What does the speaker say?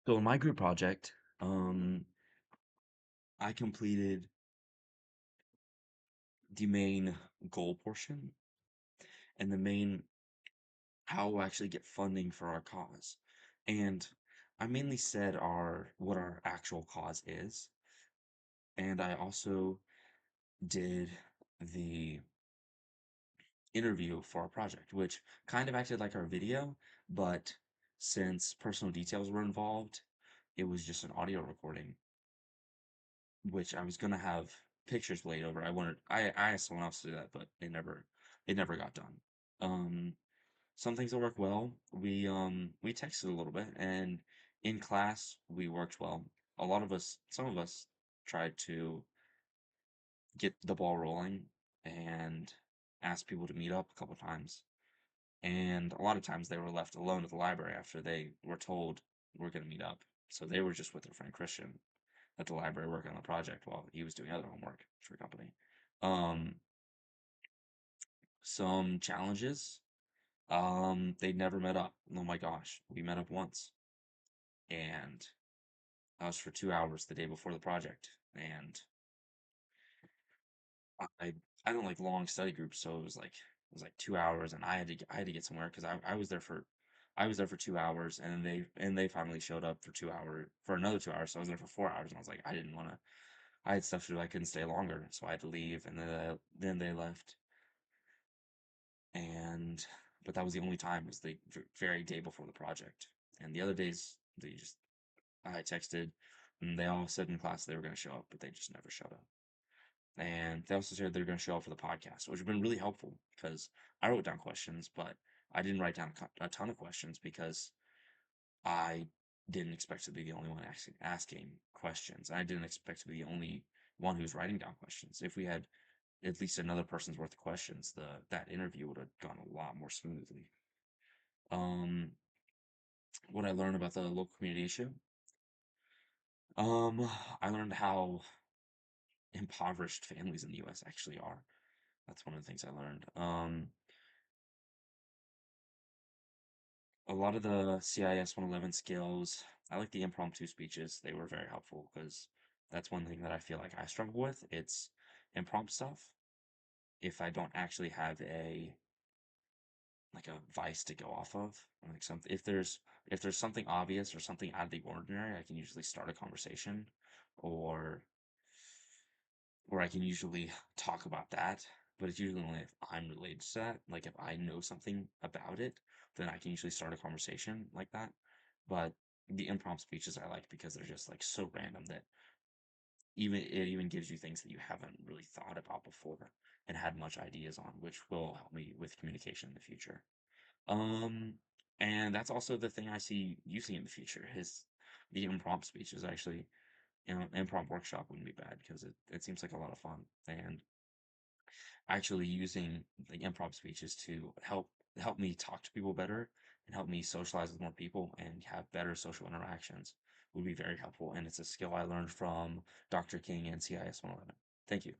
So in my group project, I completed the main goal portion and the main how we'll actually get funding for our cause. And I mainly said our what our actual cause is, and I also did the interview for our project, which kind of acted like our video, but since personal details were involved, it was just an audio recording, which I was gonna have pictures laid over. I asked someone else to do that, but it never got done. Um, some things that worked well. We texted a little bit, and in class we worked well. Some of us tried to get the ball rolling and asked people to meet up a couple times. And a lot of times they were left alone at the library after they were told we're going to meet up. So they were just with their friend Christian at the library working on the project while he was doing other homework for the company. Um, some challenges. They never met up. Oh my gosh, we met up once, and that was for 2 hours the day before the project. And I I don't like long study groups, so it was like 2 hours, and I had to get somewhere because I was there for 2 hours, and they finally showed up for 2 hours for another 2 hours. So I was there for 4 hours, and I was like, I didn't want to. I had stuff to do. I couldn't stay longer, so I had to leave, and then they left, and but that was the only time was the very day before the project, and the other days they just I texted, and they all said in class they were going to show up, but they just never showed up. And they also said they're going to show up for the podcast, which has been really helpful because I wrote down questions, but I didn't write down a ton of questions because I didn't expect to be the only one asking questions. I didn't expect to be the only one who's writing down questions. If we had at least another person's worth of questions, the that interview would have gone a lot more smoothly. Um, what I learned about the local community issue. I learned how impoverished families in the U.S. actually are. That's one of the things I learned. A lot of the CIS 111 skills, I like the impromptu speeches. They were very helpful because that's one thing that I feel like I struggle with. It's impromptu stuff. If I don't actually have a vice to go off of, like something, if there's something obvious or something out of the ordinary, I can usually start a conversation, or I can usually talk about that, but it's usually only if I'm related to that. Like if I know something about it, then I can usually start a conversation like that. But the impromptu speeches I like because they're just like so random that it even gives you things that you haven't really thought about before and had much ideas on, which will help me with communication in the future. Um, and that's also the thing I see using in the future is the impromptu speeches actually. Improv workshop wouldn't be bad because it seems like a lot of fun. And actually using the improv speeches to help me talk to people better and help me socialize with more people and have better social interactions would be very helpful. And it's a skill I learned from Dr. King and CIS 111. Thank you.